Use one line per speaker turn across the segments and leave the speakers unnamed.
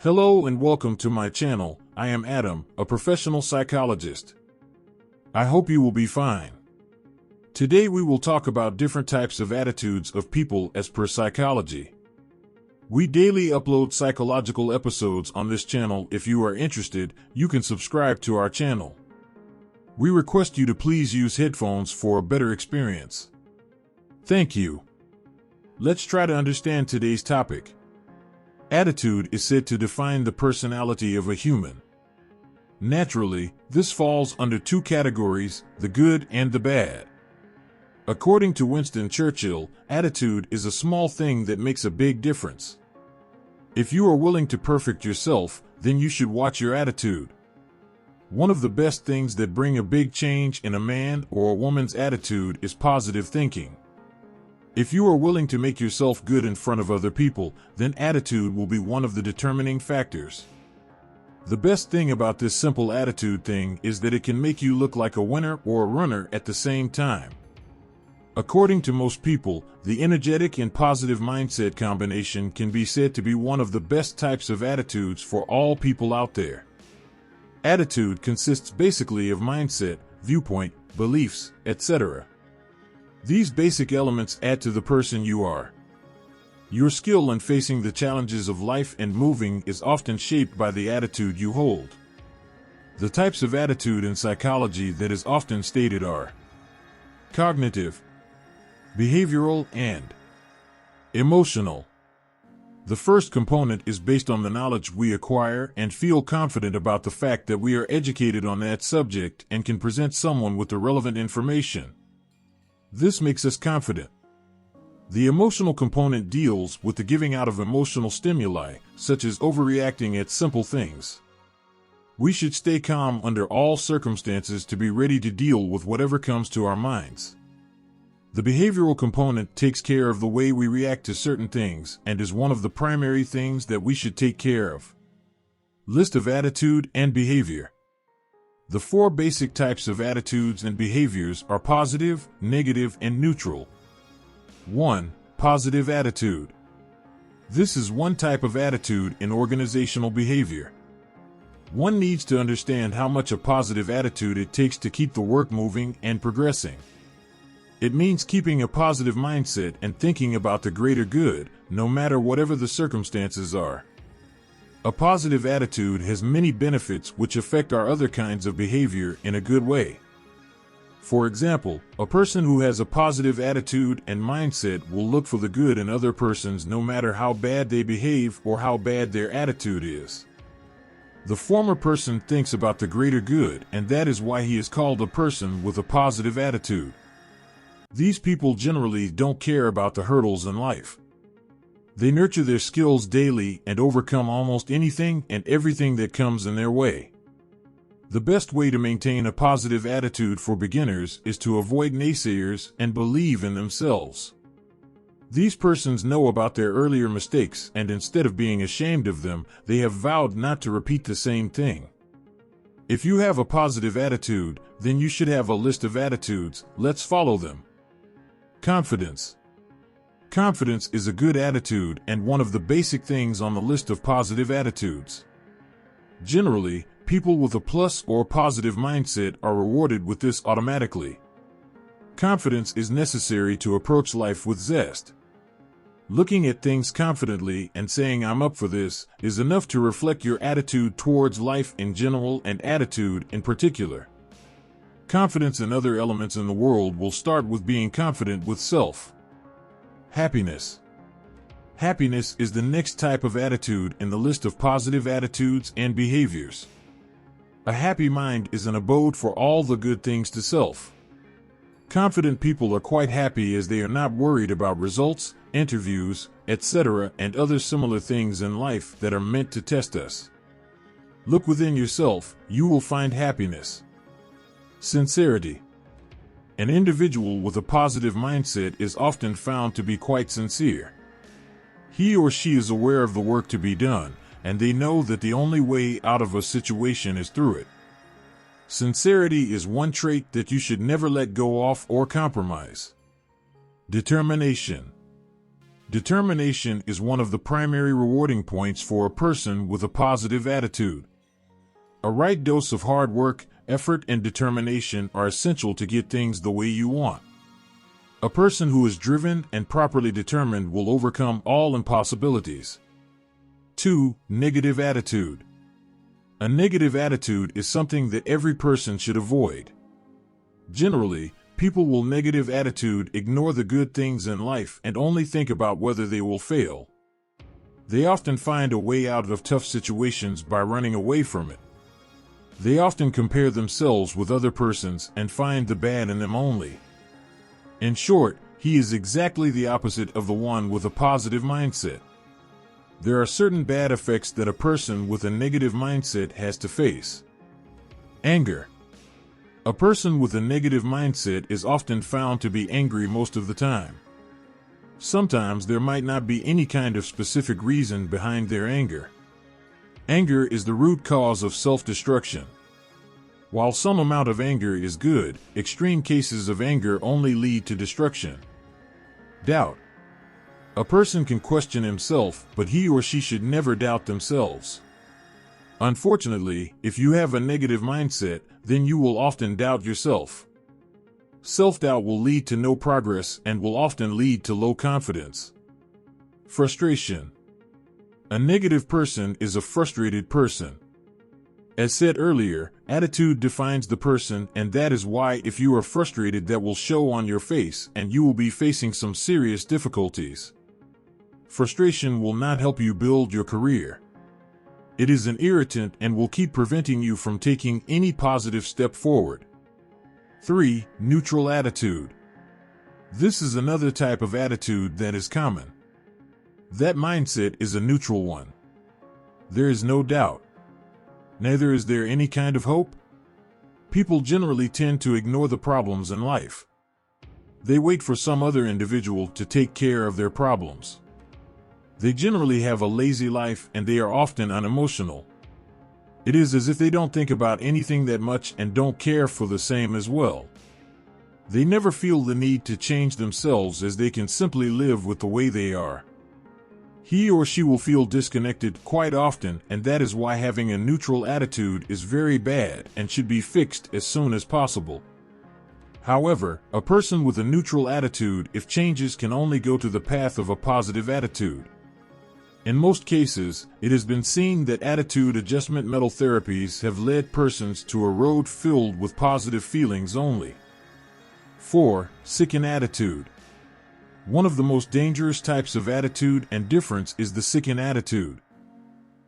Hello and welcome to my channel. I am Adam, a professional psychologist. I hope you will be fine. Today we will talk about different types of attitudes of people as per psychology. We daily upload psychological episodes on this channel. If you are interested, you can subscribe to our channel. We request you to please use headphones for a better experience. Thank you. Let's try to understand today's topic. Attitude is said to define the personality of a human. Naturally, this falls under two categories, the good and the bad. According to Winston Churchill, attitude is a small thing that makes a big difference. If you are willing to perfect yourself, then you should watch your attitude. One of the best things that bring a big change in a man or a woman's attitude is positive thinking. If you are willing to make yourself good in front of other people, then attitude will be one of the determining factors. The best thing about this simple attitude thing is that it can make you look like a winner or a runner at the same time. According to most people, the energetic and positive mindset combination can be said to be one of the best types of attitudes for all people out there. Attitude consists basically of mindset, viewpoint, beliefs, etc. These basic elements add to the person you are. Your skill in facing the challenges of life and moving is often shaped by the attitude you hold. The types of attitude in psychology that is often stated are cognitive, behavioral, and emotional. The first component is based on the knowledge we acquire and feel confident about the fact that we are educated on that subject and can present someone with the relevant information. This makes us confident. The emotional component deals with the giving out of emotional stimuli, such as overreacting at simple things. We should stay calm under all circumstances to be ready to deal with whatever comes to our minds. The behavioral component takes care of the way we react to certain things and is one of the primary things that we should take care of. List of attitude and behavior. The four basic types of attitudes and behaviors are positive, negative, and neutral. 1. Positive attitude. This is one type of attitude in organizational behavior. One needs to understand how much a positive attitude it takes to keep the work moving and progressing. It means keeping a positive mindset and thinking about the greater good, no matter whatever the circumstances are. A positive attitude has many benefits which affect our other kinds of behavior in a good way. For example, a person who has a positive attitude and mindset will look for the good in other persons no matter how bad they behave or how bad their attitude is. The former person thinks about the greater good, and that is why he is called a person with a positive attitude. These people generally don't care about the hurdles in life. They nurture their skills daily and overcome almost anything and everything that comes in their way. The best way to maintain a positive attitude for beginners is to avoid naysayers and believe in themselves. These persons know about their earlier mistakes, and instead of being ashamed of them, they have vowed not to repeat the same thing. If you have a positive attitude, then you should have a list of attitudes. Let's follow them. Confidence. Confidence is a good attitude and one of the basic things on the list of positive attitudes. Generally, people with a plus or positive mindset are rewarded with this automatically. Confidence is necessary to approach life with zest. Looking at things confidently and saying "I'm up for this" is enough to reflect your attitude towards life in general and attitude in particular. Confidence in other elements in the world will start with being confident with self. Happiness. Happiness is the next type of attitude in the list of positive attitudes and behaviors. A happy mind is an abode for all the good things to self. Confident people are quite happy as they are not worried about results, interviews, etc., and other similar things in life that are meant to test us. Look within yourself, you will find happiness. Sincerity. An individual with a positive mindset is often found to be quite sincere. He or she is aware of the work to be done, and they know that the only way out of a situation is through it. Sincerity is one trait that you should never let go of or compromise. Determination. Determination is one of the primary rewarding points for a person with a positive attitude. A right dose of hard work, effort, and determination are essential to get things the way you want. A person who is driven and properly determined will overcome all impossibilities. 2. Negative attitude. A negative attitude is something that every person should avoid. Generally, people with negative attitude ignore the good things in life and only think about whether they will fail. They often find a way out of tough situations by running away from it. They often compare themselves with other persons and find the bad in them only. In short, he is exactly the opposite of the one with a positive mindset. There are certain bad effects that a person with a negative mindset has to face. Anger. A person with a negative mindset is often found to be angry most of the time. Sometimes there might not be any kind of specific reason behind their anger. Anger is the root cause of self-destruction. While some amount of anger is good, extreme cases of anger only lead to destruction. Doubt. A person can question himself, but he or she should never doubt themselves. Unfortunately, if you have a negative mindset, then you will often doubt yourself. Self-doubt will lead to no progress and will often lead to low confidence. Frustration. A negative person is a frustrated person. As said earlier, attitude defines the person, and that is why if you are frustrated, that will show on your face and you will be facing some serious difficulties. Frustration will not help you build your career. It is an irritant and will keep preventing you from taking any positive step forward. 3. Neutral attitude. This is another type of attitude that is common. That mindset is a neutral one. There is no doubt. Neither is there any kind of hope. People generally tend to ignore the problems in life. They wait for some other individual to take care of their problems. They generally have a lazy life and they are often unemotional. It is as if they don't think about anything that much and don't care for the same as well. They never feel the need to change themselves as they can simply live with the way they are. He or she will feel disconnected quite often, and that is why having a neutral attitude is very bad and should be fixed as soon as possible. However, a person with a neutral attitude, if changes, can only go to the path of a positive attitude. In most cases, it has been seen that attitude adjustment mental therapies have led persons to a road filled with positive feelings only. 4. Sickened attitude. One of the most dangerous types of attitude and difference is the sickened attitude.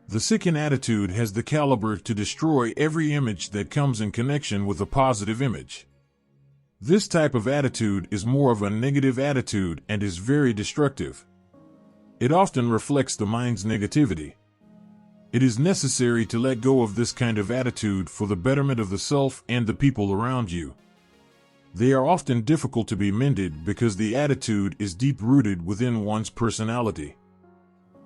The sickened attitude has the caliber to destroy every image that comes in connection with a positive image. This type of attitude is more of a negative attitude and is very destructive. It often reflects the mind's negativity. It is necessary to let go of this kind of attitude for the betterment of the self and the people around you. They are often difficult to be mended because the attitude is deep-rooted within one's personality.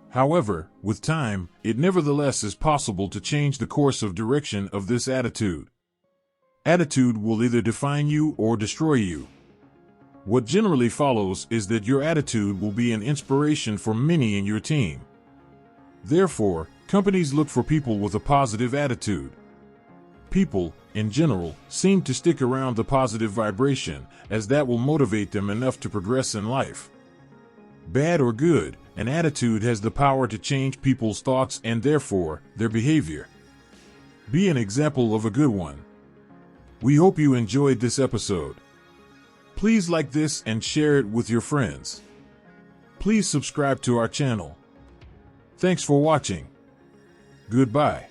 However, with time, it nevertheless is possible to change the course of direction of this attitude. Attitude will either define you or destroy you. What generally follows is that your attitude will be an inspiration for many in your team. Therefore, companies look for people with a positive attitude. People, in general, seem to stick around the positive vibration, as that will motivate them enough to progress in life. Bad or good, an attitude has the power to change people's thoughts and therefore, their behavior. Be an example of a good one. We hope you enjoyed this episode. Please like this and share it with your friends. Please subscribe to our channel. Thanks for watching. Goodbye.